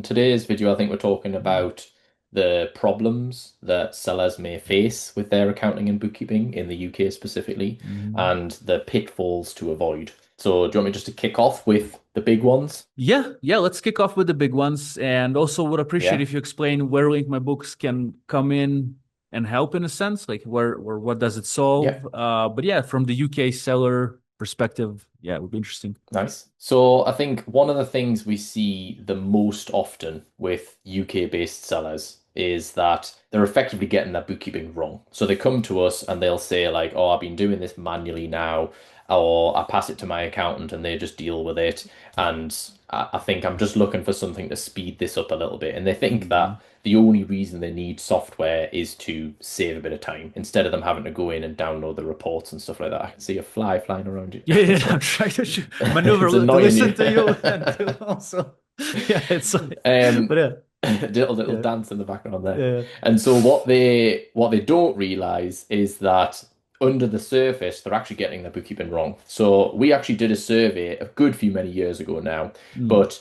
today's video, I think we're talking about the problems that sellers may face with their accounting and bookkeeping in the UK specifically, Mhm. and the pitfalls to avoid. So, do you want me just to kick off with the big ones? Yeah, let's kick off with the big ones. And also would appreciate Yeah. if you explain where Link My Books can come in and help in a sense, like where what does it Yeah. solve? But yeah, from the UK seller perspective, yeah, it would be interesting. Nice. So I think one of the things we see the most often with UK-based sellers is that they're effectively getting their bookkeeping wrong. So they come to us and they'll say like, "Oh, I've been doing this manually now," or "I pass it to my accountant and they just deal with it." And I think I'm just looking for something to speed this up a little bit. And they think Mhm. that the only reason they need software is to save a bit of time instead of them having to go in and download the reports and stuff like that. I can see a fly flying around you. Yeah, I'm trying to maneuver It's to annoying listen you. to you and to also, yeah, it's like, but Um, yeah, little yeah, dance in the background there. yeah. And so what they don't realize is that under the surface, they're actually getting their bookkeeping wrong. So we actually did a survey a good few many years ago now, Mm. but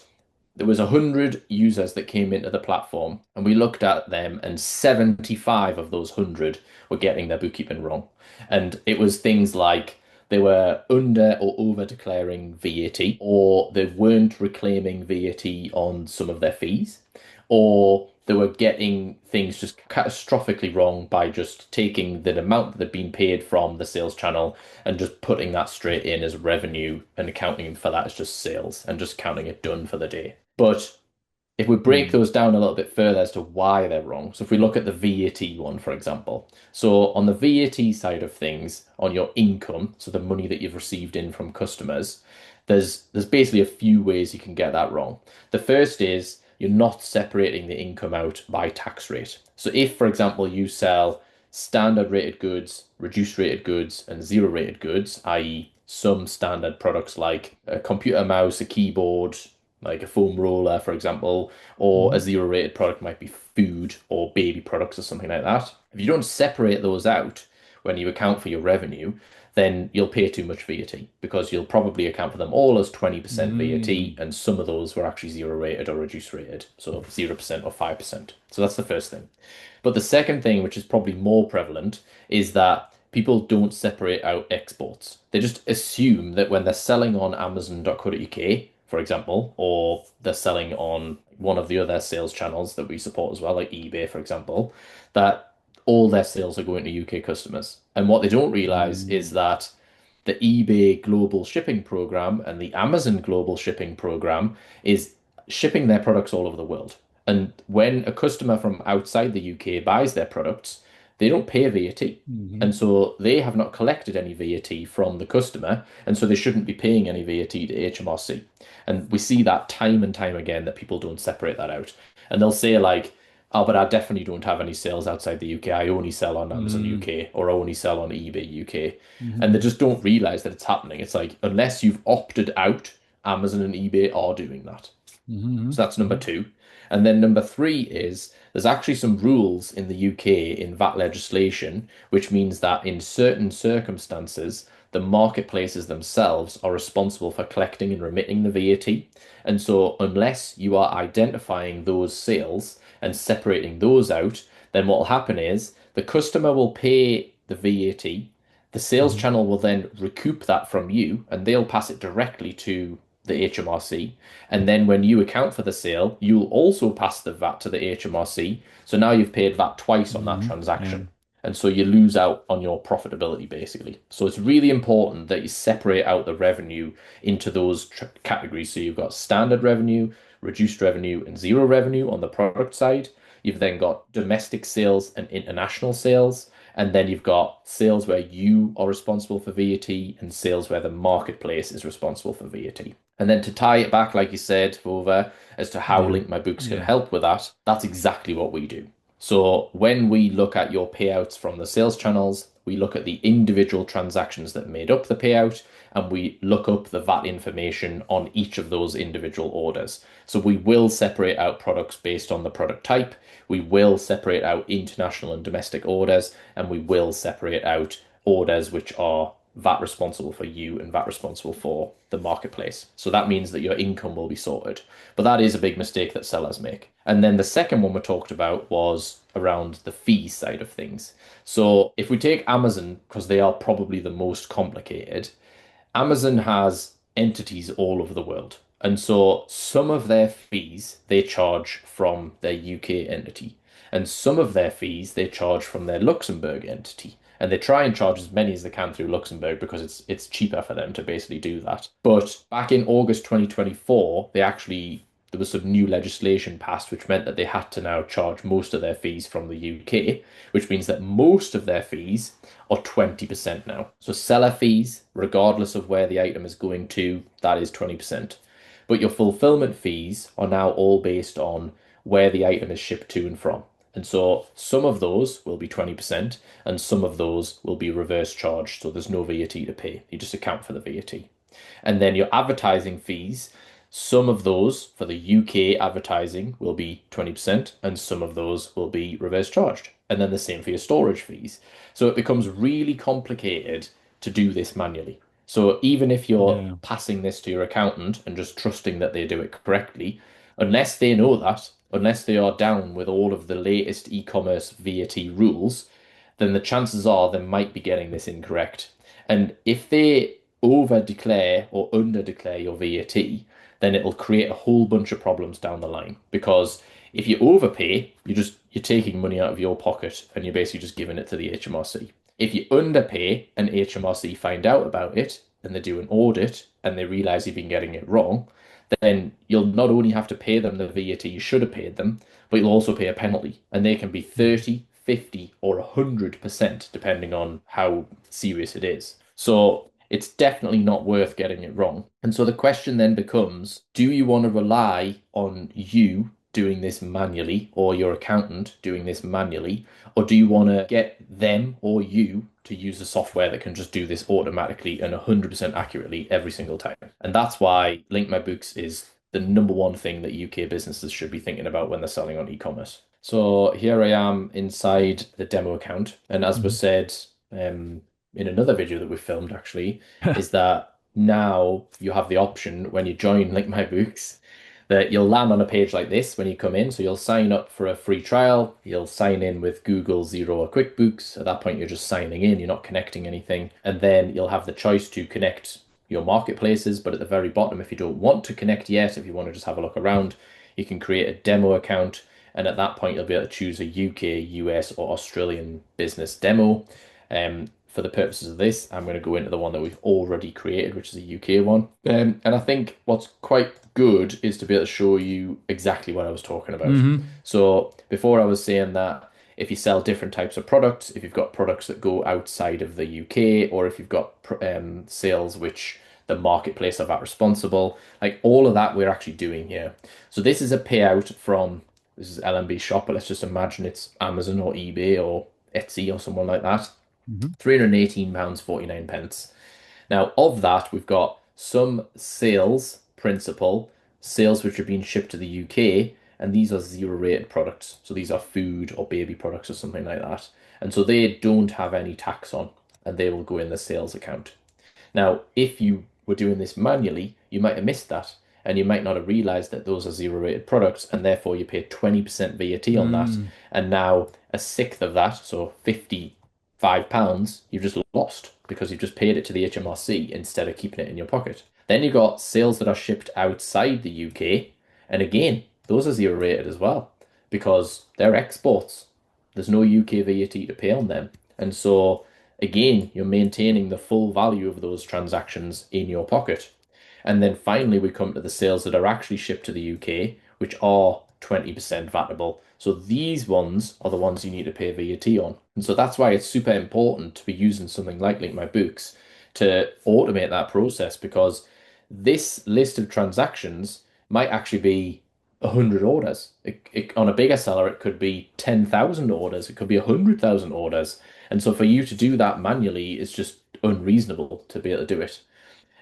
there was 100 users that came into the platform, and we looked at them, and 75 of those 100 were getting their bookkeeping wrong. And it was things like they were under or over declaring VAT, or they weren't reclaiming VAT on some of their fees, or they were getting things just catastrophically wrong by just taking the amount that had been paid from the sales channel and just putting that straight in as revenue and accounting for that as just sales and just counting it done for the day. But if we break Mm. those down a little bit further as to why they're wrong, so if we look at the VAT one, for example, so on the VAT side of things, on your income, so the money that you've received in from customers, there's basically a few ways you can get that wrong. The first is you're not separating the income out by tax rate. So if, for example, you sell standard rated goods, reduced rated goods, and zero rated goods, i.e., some standard products like a computer mouse, a keyboard, like a foam roller, for example, or a Mhm. zero rated product might be food or baby products or something like that. If you don't separate those out when you account for your revenue, then you'll pay too much VAT because you'll probably account for them all as 20% VAT, Mm. and some of those were actually zero rated or reduced rated, so 0% or 5%. So that's the first thing. But the second thing, which is probably more prevalent, is that people don't separate out exports. They just assume that when they're selling on Amazon.co.uk, for example, or they're selling on one of the other sales channels that we support as well, like eBay, for example, that all their sales are going to UK customers. And what they don't realize is Mm. that the eBay global shipping program and the Amazon global shipping program is shipping their products all over the world. And when a customer from outside the UK buys their products, they don't pay VAT. And Mhm. so they have not collected any VAT from the customer, and so they shouldn't be paying any VAT to HMRC. And we see that time and time again that people don't separate that out. And they'll say like, "Oh, but I definitely don't have any sales outside the UK. I only sell on Amazon Mm. UK or I only sell on eBay UK." And they Mhm. just don't realize that it's happening. It's like unless you've opted out, Amazon and eBay are doing that. So Mhm. that's number Mhm. two. And then number three is there's actually some rules in the UK in VAT legislation, which means that in certain circumstances, the marketplaces themselves are responsible for collecting and remitting the VAT. And so, unless you are identifying those sales and separating those out, then what will happen is the customer will pay the VAT. The sales Mhm. channel will then recoup that from you, and they'll pass it directly to the HMRC. And then when you account for the sale, you'll also pass the VAT to the HMRC. So now you've paid VAT twice on that Mhm. Yeah. transaction. And so you lose out on your profitability, basically. So it's really important that you separate out the revenue into those categories. So you've got standard revenue, reduced revenue, and zero revenue on the product side. You've then got domestic sales and international sales. And then you've got sales where you are responsible for VAT and sales where the marketplace is responsible for VAT. And then to tie it back, like you said, over as to how Yeah. Link My Books can Yeah. help with that, that's exactly what we do. So when we look at your payouts from the sales channels, we look at the individual transactions that made up the payout, and we look up the VAT information on each of those individual orders. So we will separate out products based on the product type, we will separate out international and domestic orders, and we will separate out orders which are VAT responsible for you and VAT responsible for the marketplace. So that means that your income will be sorted. But that is a big mistake that sellers make. And then the second one we talked about was around the fee side of things. So if we take Amazon, because they are probably the most complicated, Amazon has entities all over the world. And so some of their fees they charge from their UK entity, and some of their fees they charge from their Luxembourg entity. And they try and charge as many as they can through Luxembourg because it's cheaper for them to basically do that. But back in August 2024, there was some new legislation passed which meant that they had to now charge most of their fees from the UK, which means that most of their fees are 20% now. So seller fees, regardless of where the item is going to, that is 20%. But your fulfillment fees are now all based on where the item is shipped to and from. And so some of those will be 20% and some of those will be reverse charged. So there's no VAT to pay. You just account for the VAT. And then your advertising fees, some of those for the UK advertising will be 20% and some of those will be reverse charged. And then the same for your storage fees. So it becomes really complicated to do this manually. So even if you're Yeah. passing this to your accountant and just trusting that they do it correctly, unless they know that, unless they are down with all of the latest e-commerce VAT rules, then the chances are they might be getting this incorrect. And if they over declare or under declare your VAT, then it'll create a whole bunch of problems down the line. Because if you overpay, you're taking money out of your pocket and you're basically just giving it to the HMRC. If you underpay and HMRC find out about it and they do an audit and they realize you've been getting it wrong, then you'll not only have to pay them the VAT you should have paid them, but you'll also pay a penalty. And they can be 30, 50, or 100% depending on how serious it is. So it's definitely not worth getting it wrong. And so the question then becomes, do you want to rely on you doing this manually or your accountant doing this manually, or do you want to get them or you to use the software that can just do this automatically and 100% accurately every single time? And that's why Link My Books is the number one thing that UK businesses should be thinking about when they're selling on e-commerce. So here I am inside the demo account, and as was Mhm. said, in another video that we filmed actually, is that now you have the option when you join Link My Books that you'll land on a page like this when you come in. So you'll sign up for a free trial, you'll sign in with Google, Xero, or QuickBooks. At that point, you're just signing in, you're not connecting anything. And then you'll have the choice to connect your marketplaces. But at the very bottom, if you don't want to connect yet, if you want to just have a look around, you can create a demo account. And at that point, you'll be able to choose a UK, US, or Australian business demo. For the purposes of this, I'm going to go into the one that we've already created, which is a UK one. And I think what's quite good is to be able to show you exactly what I was talking about. Hmm. So before I was saying that if you sell different types of products, if you've got products that go outside of the UK, or if you've got sales which the marketplace are that responsible, like all of that we're actually doing here. So this is a payout from, this is LMB shop, but let's just imagine it's Amazon or eBay or Etsy or someone like that. Hmm. £318.49 pence. Now, of that, we've got some sales principal, sales which are being shipped to the UK, and these are zero rated products. So these are food or baby products or something like that. And so they don't have any tax on, and they will go in the sales account. Now, if you were doing this manually, you might have missed that, and you might not have realized that those are zero rated products, and therefore you pay 20% VAT on that. Mm. And now a sixth of that, so £55, you've just lost because you've just paid it to the HMRC instead of keeping it in your pocket. Then you've got sales that are shipped outside the UK, and again, those are zero rated as well because they're exports. There's no UK VAT to pay on them. And so again, you're maintaining the full value of those transactions in your pocket. And then finally, we come to the sales that are actually shipped to the UK, which are 20% VATable. So these ones are the ones you need to pay VAT on. And so that's why it's super important to be using something like Link My Books to automate that process because this list of transactions might actually be 100 orders. On a bigger seller, it could be 10,000 orders, it could be 100,000 orders. And so for you to do that manually is just unreasonable to be able to do it.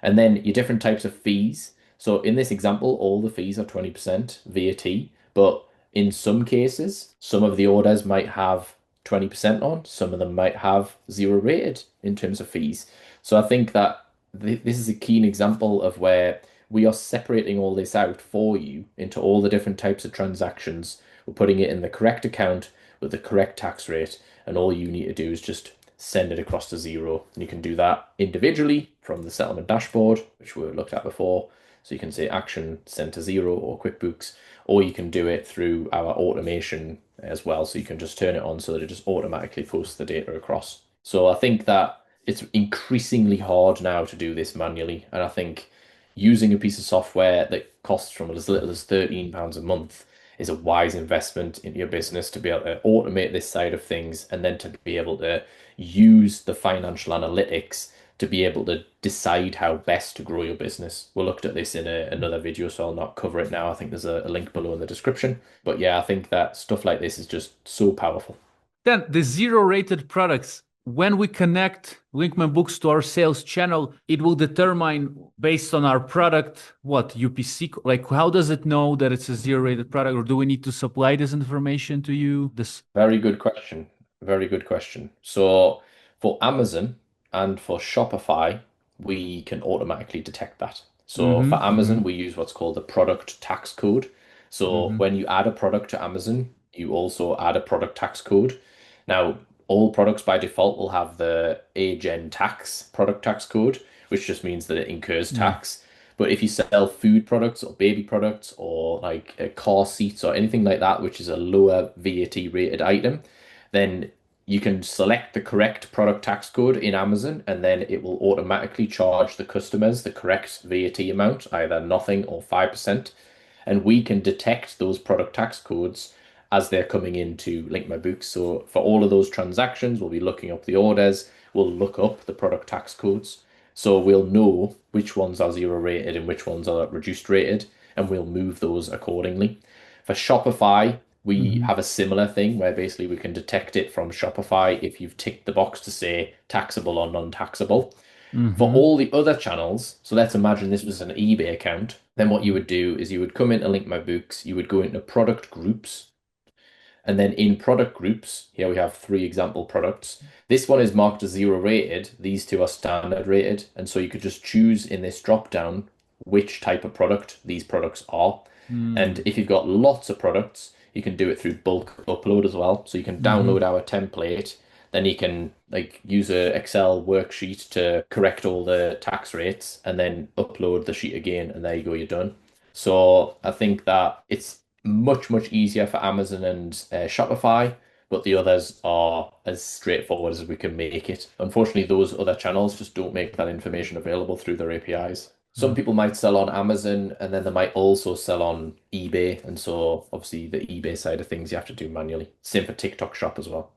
And then your different types of fees. So in this example, all the fees are 20% VAT, but in some cases, some of the orders might have 20% on, some of them might have zero rated in terms of fees. So I think that this is a keen example of where we are separating all this out for you into all the different types of transactions. We're putting it in the correct account with the correct tax rate, and all you need to do is just send it across to Xero. And you can do that individually from the settlement dashboard, which we looked at before. So you can say action send to Xero or QuickBooks, or you can do it through our automation as well. So you can just turn it on so that it just automatically posts the data across. So I think that it's increasingly hard now to do this manually. And I think using a piece of software that costs from as little as £13 a month is a wise investment in your business to be able to automate this side of things and then to be able to use the financial analytics to be able to decide how best to grow your business. We looked at this in another video, so I'll not cover it now. I think there's a link below in the description. But yeah, I think that stuff like this is just so powerful. Then the zero rated products, when we connect Link My Books to our sales channel, it will determine based on our product, what UPC, like how does it know that it's a zero rated product, or do we need to supply this information to you? This. Very good question. Very good question. So for Amazon and for Shopify, we can automatically detect that. So Mm-hmm. for Mm-hmm. Amazon, we use what's called the product tax code. So Mm-hmm. when you add a product to Amazon, you also add a product tax code. Now, all products by default will have the AGEN tax product tax code, which just means that it incurs Yeah. tax. But if you sell food products or baby products or like car seats or anything like that, which is a lower VAT rated item, then you can select the correct product tax code in Amazon and then it will automatically charge the customers the correct VAT amount, either nothing or 5%. And we can detect those product tax codes as they're coming into Link My Books. So for all of those transactions, we'll be looking up the orders, we'll look up the product tax codes. So we'll know which ones are zero rated and which ones are reduced rated, and we'll move those accordingly. For Shopify, we Mm-hmm. have a similar thing where basically we can detect it from Shopify if you've ticked the box to say taxable or non-taxable. For Mm-hmm. all the other channels, so let's imagine this was an eBay account, then what you would do is you would come into Link My Books, you would go into product groups, and then in product groups, here we have three example products. This one is marked as zero rated. These two are standard rated. And so you could just choose in this drop down which type of product these products are. And Mm-hmm. if you've got lots of products, you can do it through bulk upload as well. So you can Mm-hmm. download our template, then you can like use a Excel worksheet to correct all the tax rates and then upload the sheet again, and there you go, you're done. So I think that it's much easier for Amazon and Shopify, but the others are as straightforward as we can make it. Unfortunately, those other channels just don't make that information available through their APIs. Some people might sell on Amazon and then they might also sell on eBay. And so obviously the eBay side of things you have to do manually. Same for TikTok Shop as well.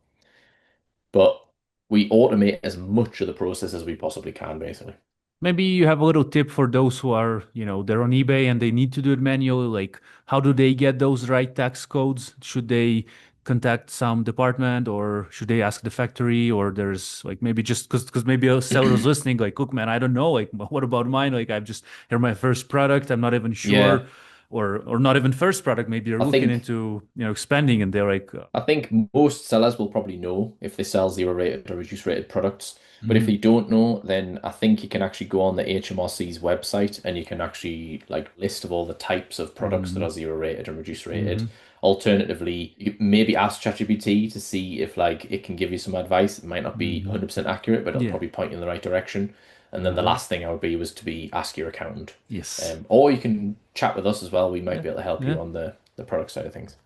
But we automate as much of the process as we possibly can, basically. Maybe you have a little tip for those who are, they're on eBay and they need to do it manually. Like, how do they get those right tax codes? Should they contact some department or should they ask the factory? Or there's like maybe just because maybe a seller is listening, like, look, man, I don't know. Like, what about mine? Like, I've just here my first product. I'm not even Yeah, sure, or not even first product. Maybe they're I looking think into expanding and they're like, I think most sellers will probably know if they sell zero rated or reduced rated products. But if they mhm, don't know, then I think you can actually go on the HMRC's website and you can actually like list of all the types of products that are mhm, zero rated and reduced rated. mhm, Alternatively, you could maybe ask ChatGPT to see if like it can give you some advice. It might not be mhm. 100% accurate, but it'll Yeah. probably point you in the right direction. And then the Uh-huh. last thing I would be was to be ask your accountant. Yes. Or you can chat with us as well. We might Yeah. be able to help Yeah. you on the product side of things.